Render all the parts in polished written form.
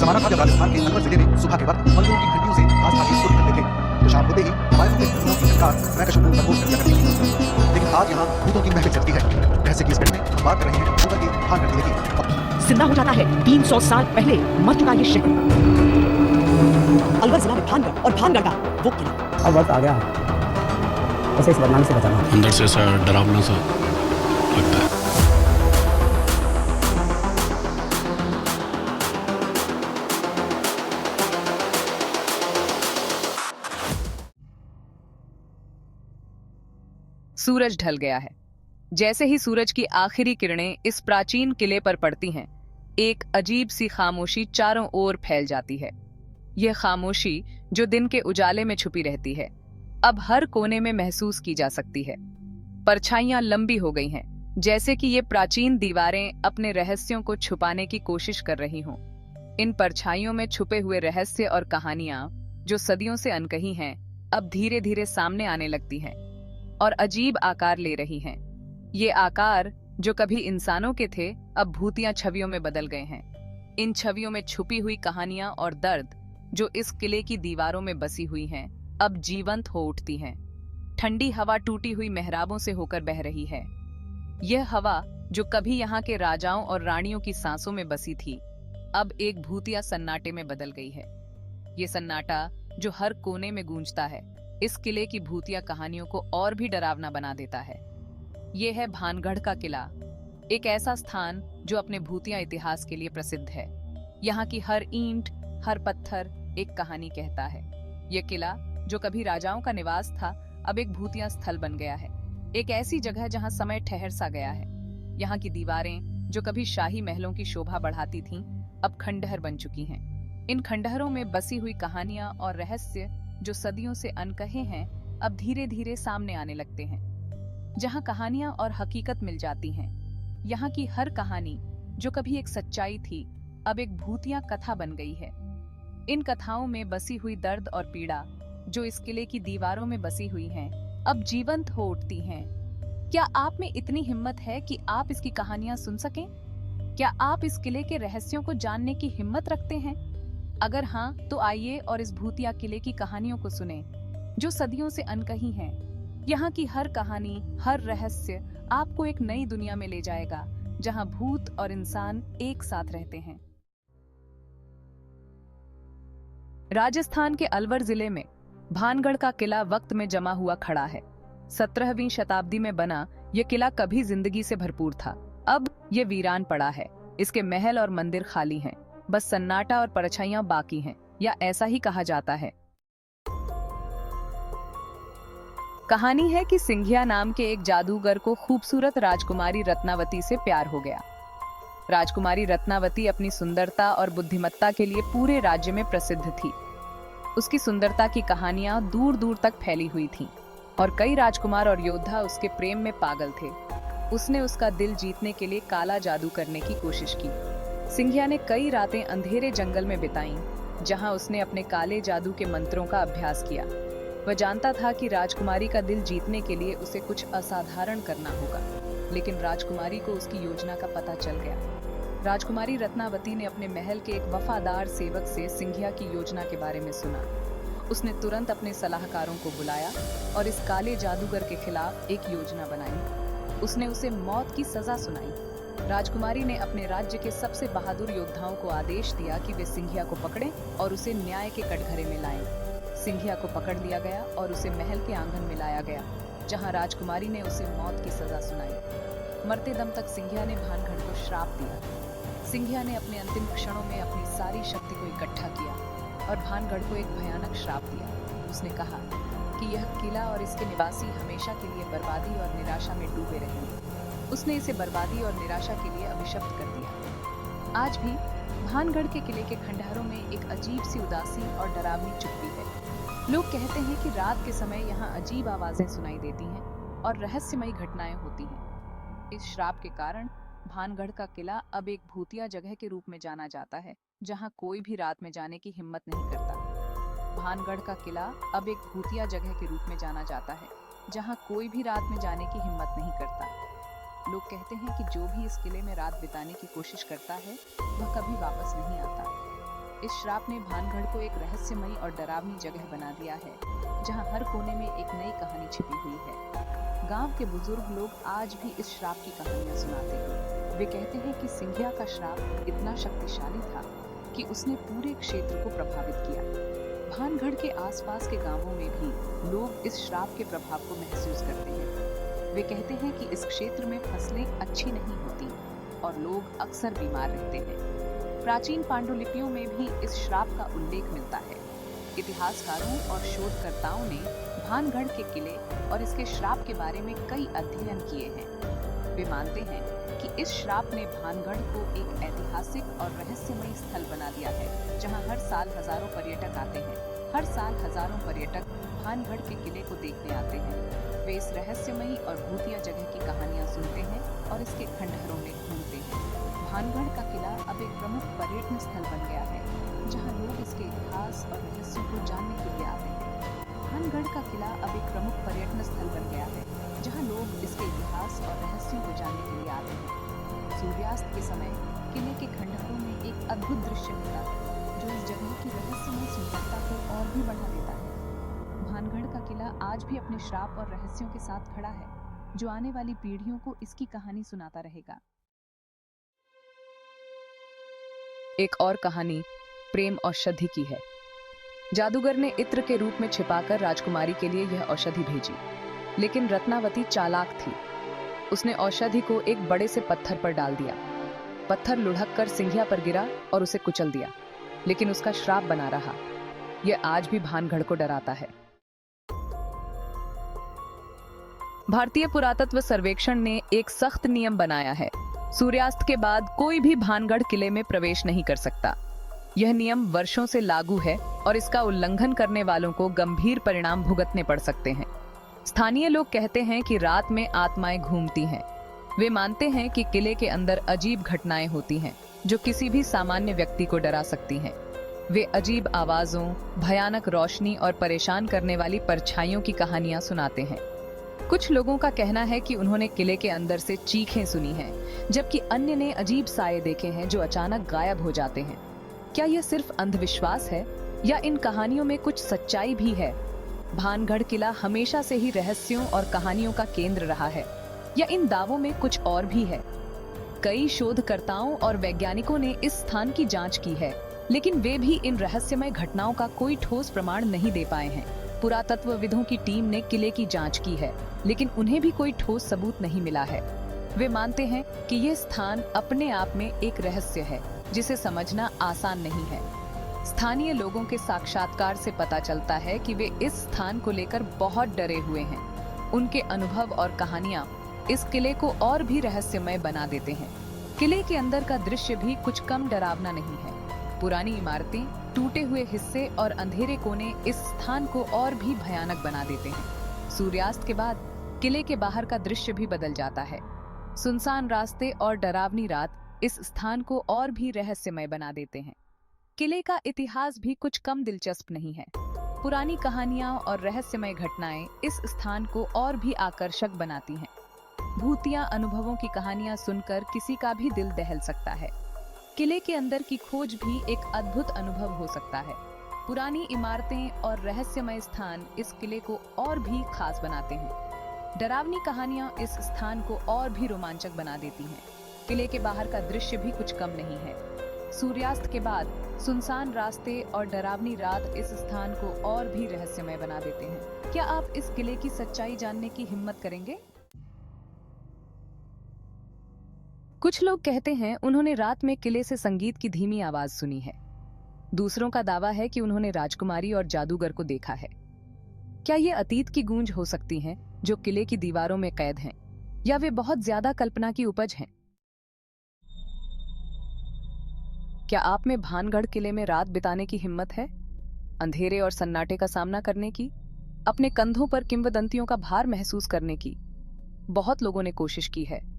जमाना था जब राजस्थान के अलवर जिले में सुबह के वक्त मंदिरों की घंटियों से आस्था के सुर निकलते थे, तो शाम होते ही हमारे के भूतों की सरकार महकशों को प्रकोप कर दिया करती थी। लेकिन आज यहाँ भूतों की महफिल चलती है। ऐसे की इस घटना में हम बात कर रहे हैं भूतों के भानगढ़ किले की। जिंदा हो जाता है 300 साल पहले मर चुका ये शहर, अलवर जिला में भानगढ़, और भानगढ़ का वो किला। अब वक्त आ गया उसे इस बदनामी से बचाना। अंदर से ऐसा डरावना सा लगता है। सूरज ढल गया है। जैसे ही सूरज की आखिरी किरणें इस प्राचीन किले पर पड़ती हैं, एक अजीब सी खामोशी चारों ओर फैल जाती है। यह खामोशी जो दिन के उजाले में छुपी रहती है, अब हर कोने में महसूस की जा सकती है। परछाइयां लंबी हो गई हैं, जैसे कि ये प्राचीन दीवारें अपने रहस्यों को छुपाने की कोशिश कर रही हों। इन परछाइयों में छुपे हुए रहस्य और कहानियां जो सदियों से अनकही हैं, अब धीरे धीरे सामने आने लगती हैं और अजीब आकार ले रही हैं। ये आकार जो कभी इंसानों के थे, अब भूतिया छवियों में बदल गए हैं। इन छवियों में छुपी हुई कहानियां और दर्द जो इस किले की दीवारों में बसी हुई हैं, अब जीवंत हो उठती हैं। ठंडी हवा टूटी हुई मेहराबों से होकर बह रही है। यह हवा जो कभी यहाँ के राजाओं और रानियों की सांसों में बसी थी, अब एक भूतिया सन्नाटे में बदल गई है। ये सन्नाटा जो हर कोने में गूंजता है, इस किले की भूतिया कहानियों को और भी डरावना बना देता है। ये है भानगढ़ का किला, एक ऐसा स्थान जो अपने भूतिया इतिहास के लिए प्रसिद्ध है। यहाँ की हर ईंट, हर पत्थर एक कहानी कहता है। यह किला जो कभी राजाओं का निवास था, अब एक भूतिया स्थल बन गया है। एक ऐसी जगह जहाँ समय ठहर सा गया है। यहाँ की दीवारें जो कभी शाही महलों की शोभा बढ़ाती थीं, अब खंडहर बन चुकी हैं। इन खंडहरों में बसी हुई कहानियां और रहस्य जो सदियों से अनकहे हैं, अब धीरे धीरे सामने आने लगते हैं। जहां कहानियां और हकीकत मिल जाती हैं, यहाँ की हर कहानी जो कभी एक सच्चाई थी, अब एक भूतिया कथा बन गई है। इन कथाओं में बसी हुई दर्द और पीड़ा जो इस किले की दीवारों में बसी हुई हैं, अब जीवंत हो उठती हैं। क्या आप में इतनी हिम्मत है कि आप इसकी कहानियां सुन सकें? क्या आप इस किले के रहस्यों को जानने की हिम्मत रखते हैं? अगर हाँ, तो आइए और इस भूतिया किले की कहानियों को सुने जो सदियों से अनकही हैं। यहाँ की हर कहानी, हर रहस्य आपको एक नई दुनिया में ले जाएगा, जहाँ भूत और इंसान एक साथ रहते हैं। राजस्थान के अलवर जिले में भानगढ़ का किला वक्त में जमा हुआ खड़ा है। 17वीं शताब्दी में बना यह किला कभी जिंदगी से भरपूर था, अब ये वीरान पड़ा है। इसके महल और मंदिर खाली हैं, बस सन्नाटा और परछाइयां बाकी हैं, या ऐसा ही कहा जाता है। कहानी है कि सिंघिया नाम के एक जादूगर को खूबसूरत राजकुमारी रत्नावती से प्यार हो गया। राजकुमारी रत्नावती अपनी सुंदरता और बुद्धिमत्ता के लिए पूरे राज्य में प्रसिद्ध थी। उसकी सुंदरता की कहानियां दूर दूर तक फैली हुई थीं और कई राजकुमार और योद्धा उसके प्रेम में पागल थे। उसने उसका दिल जीतने के लिए काला जादू करने की कोशिश की। सिंघिया ने कई रातें अंधेरे जंगल में बिताईं, जहां उसने अपने काले जादू के मंत्रों का अभ्यास किया। वह जानता था कि राजकुमारी का दिल जीतने के लिए उसे कुछ असाधारण करना होगा, लेकिन राजकुमारी को उसकी योजना का पता चल गया। राजकुमारी रत्नावती ने अपने महल के एक वफादार सेवक से सिंघिया की योजना के बारे में सुना। उसने तुरंत अपने सलाहकारों को बुलाया और इस काले जादूगर के खिलाफ एक योजना बनाई। उसने उसे मौत की सजा सुनाई। राजकुमारी ने अपने राज्य के सबसे बहादुर योद्धाओं को आदेश दिया कि वे सिंघिया को पकड़ें और उसे न्याय के कटघरे में लाएं। सिंघिया को पकड़ लिया गया और उसे महल के आंगन में लाया गया, जहां राजकुमारी ने उसे मौत की सजा सुनाई। मरते दम तक सिंघिया ने भानगढ़ को श्राप दिया। सिंघिया ने अपने अंतिम क्षणों में अपनी सारी शक्ति को इकट्ठा किया और भानगढ़ को एक भयानक श्राप दिया। उसने कहा कि यह किला और इसके निवासी हमेशा के लिए बर्बादी और निराशा में डूबे रहेंगे। उसने इसे बर्बादी और निराशा के लिए अभिशप्त कर दिया। आज भी भानगढ़ के किले के खंडहरों में एक अजीब सी उदासी और डरावनी चुप्पी है। लोग कहते हैं कि रात के समय यहाँ अजीब आवाजें सुनाई देती हैं और रहस्यमयी घटनाएं होती हैं। इस श्राप के कारण भानगढ़ का किला अब एक भूतिया जगह के रूप में जाना जाता है, जहाँ कोई भी रात में जाने की हिम्मत नहीं करता। भानगढ़ का किला अब एक भूतिया जगह के रूप में जाना जाता है, जहाँ कोई भी रात में जाने की हिम्मत नहीं करता। लोग कहते हैं कि जो भी इस किले में रात बिताने की कोशिश करता है, वह कभी वापस नहीं आता। इस श्राप ने भानगढ़ को एक रहस्यमयी और डरावनी जगह बना दिया है, जहां हर कोने में एक नई कहानी छिपी हुई है। गांव के बुजुर्ग लोग आज भी इस श्राप की कहानियां सुनाते हैं। वे कहते हैं कि सिंघिया का श्राप इतना शक्तिशाली था कि उसने पूरे क्षेत्र को प्रभावित किया। भानगढ़ के आसपास के गांवों में भी लोग इस श्राप के प्रभाव को महसूस करते हैं। वे कहते हैं कि इस क्षेत्र में फसलें अच्छी नहीं होती और लोग अक्सर बीमार रहते हैं। प्राचीन पांडुलिपियों में भी इस श्राप का उल्लेख मिलता है। इतिहासकारों और शोधकर्ताओं ने भानगढ़ के किले और इसके श्राप के बारे में कई अध्ययन किए हैं। वे मानते हैं कि इस श्राप ने भानगढ़ को एक ऐतिहासिक और रहस्यमयी स्थल बना दिया है, जहां हर साल हजारों पर्यटक आते हैं। हर साल हजारों पर्यटक भानगढ़ के किले को देखने आते हैं। वे इस रहस्यमयी और भूतिया जगह की कहानियां सुनते हैं और इसके खंडहरों में घूमते हैं। भानगढ़ का किला अब एक प्रमुख पर्यटन स्थल बन गया है, जहां लोग इसके इतिहास और रहस्यों को जानने के लिए आते हैं। भानगढ़ का किला अब एक प्रमुख पर्यटन स्थल बन गया है, जहां लोग इसके इतिहास और रहस्यों को जानने के लिए आते हैं। सूर्यास्त के समय किले के खंडहरों में एक अद्भुत दृश्य मिलता है, जो इस जगह की रहस्यमय सुंदरता को और भी बढ़ा देता है। भानगढ़ का किला आज भी अपने श्राप और रहस्यों के साथ खड़ा है, जो आने वाली पीढ़ियों को इसकी कहानी सुनाता रहेगा। एक और कहानी प्रेम औषधि की है। जादूगर ने इत्र के रूप में छिपाकर राजकुमारी के लिए यह औषधि भेजी, लेकिन रत्नावती चालाक थी। उसने औषधि को एक बड़े से पत्थर पर डाल दिया। पत्थर लुढ़ककर सिंघिया पर गिरा और उसे कुचल दिया, लेकिन उसका श्राप बना रहा। यह आज भी भानगढ़ को डराता है। भारतीय पुरातत्व सर्वेक्षण ने एक सख्त नियम बनाया है। सूर्यास्त के बाद कोई भी भानगढ़ किले में प्रवेश नहीं कर सकता। यह नियम वर्षों से लागू है और इसका उल्लंघन करने वालों को गंभीर परिणाम भुगतने पड़ सकते हैं। स्थानीय लोग कहते हैं कि रात में आत्माएं घूमती हैं। वे मानते हैं कि किले के अंदर अजीब घटनाएं होती हैं, जो किसी भी सामान्य व्यक्ति को डरा सकती हैं। वे अजीब आवाजों, भयानक रोशनी और परेशान करने वाली परछाइयों की कहानियां सुनाते हैं। कुछ लोगों का कहना है कि उन्होंने किले के अंदर से चीखें सुनी हैं, जबकि अन्य ने अजीब साये देखे हैं जो अचानक गायब हो जाते हैं। क्या यह सिर्फ अंधविश्वास है या इन कहानियों में कुछ सच्चाई भी है? भानगढ़ किला हमेशा से ही रहस्यों और कहानियों का केंद्र रहा है, या इन दावों में कुछ और भी है? कई शोधकर्ताओं और वैज्ञानिकों ने इस स्थान की जांच की है, लेकिन वे भी इन रहस्यमय घटनाओं का कोई ठोस प्रमाण नहीं दे पाए हैं। पुरातत्वविदों की टीम ने किले की जांच की है, लेकिन उन्हें भी कोई ठोस सबूत नहीं मिला है। वे मानते हैं कि यह स्थान अपने आप में एक रहस्य है, जिसे समझना आसान नहीं है। स्थानीय लोगों के साक्षात्कार से पता चलता है कि वे इस स्थान को लेकर बहुत डरे हुए हैं। उनके अनुभव और कहानियां इस किले को और भी रहस्यमय बना देते हैं। किले के अंदर का दृश्य भी कुछ कम डरावना नहीं है। पुरानी इमारतें, टूटे हुए हिस्से और अंधेरे कोने इस स्थान को और भी भयानक बना देते हैं। सूर्यास्त के बाद किले के बाहर का दृश्य भी बदल जाता है। सुनसान रास्ते और डरावनी रात इस स्थान को और भी रहस्यमय बना देते हैं। किले का इतिहास भी कुछ कम दिलचस्प नहीं है। पुरानी कहानियां और रहस्यमय घटनाएं इस स्थान को और भी आकर्षक बनाती हैं। भूतिया अनुभवों की कहानियां सुनकर किसी का भी दिल दहल सकता है। किले के अंदर की खोज भी एक अद्भुत अनुभव हो सकता है। पुरानी इमारतें और रहस्यमय स्थान इस किले को और भी खास बनाते हैं। डरावनी कहानियां इस स्थान को और भी रोमांचक बना देती हैं। किले के बाहर का दृश्य भी कुछ कम नहीं है। सूर्यास्त के बाद सुनसान रास्ते और डरावनी रात इस स्थान को और भी रहस्यमय बना देते हैं। क्या आप इस किले की सच्चाई जानने की हिम्मत करेंगे? कुछ लोग कहते हैं उन्होंने रात में किले से संगीत की धीमी आवाज सुनी है। दूसरों का दावा है कि उन्होंने राजकुमारी और जादूगर को देखा है। क्या ये अतीत की गूंज हो सकती हैं, जो किले की दीवारों में कैद हैं, या वे बहुत ज्यादा कल्पना की उपज हैं? क्या आप में भानगढ़ किले में रात बिताने की हिम्मत है? अंधेरे और सन्नाटे का सामना करने की, अपने कंधों पर किंवदंतियों का भार महसूस करने की? बहुत लोगों ने कोशिश की है।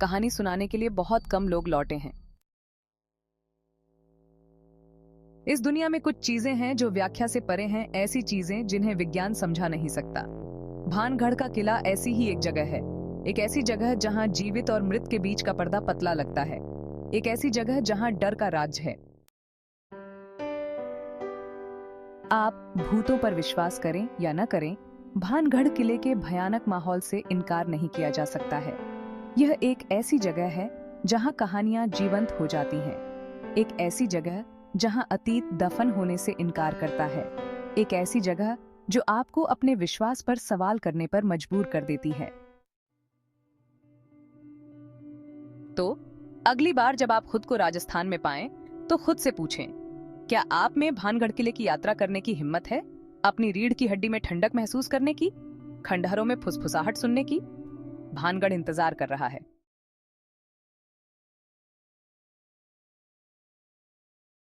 कहानी सुनाने के लिए बहुत कम लोग लौटे हैं। इस दुनिया में कुछ चीजें हैं जो व्याख्या से परे हैं, ऐसी चीजें जिन्हें विज्ञान समझा नहीं सकता। भानगढ़ का किला ऐसी ही एक जगह है, एक ऐसी जगह जहां जीवित और मृत के बीच का पर्दा पतला लगता है, एक ऐसी जगह जहां डर का राज है। आप भूतों पर विश्वास करें या न करें, भानगढ़ किले के भयानक माहौल से इनकार नहीं किया जा सकता है। यह एक ऐसी जगह है जहां कहानियां जीवंत हो जाती हैं, एक ऐसी जगह जहां अतीत दफन होने से इनकार करता है, एक ऐसी जगह जो आपको अपने विश्वास पर सवाल करने पर मजबूर कर देती है। तो अगली बार जब आप खुद को राजस्थान में पाएं, तो खुद से पूछें, क्या आप में भानगढ़ किले की यात्रा करने की हिम्मत है? अपनी रीढ़ की हड्डी में ठंडक महसूस करने की, खंडहरों में फुसफुसाहट सुनने की? भानगढ़ इंतजार कर रहा है।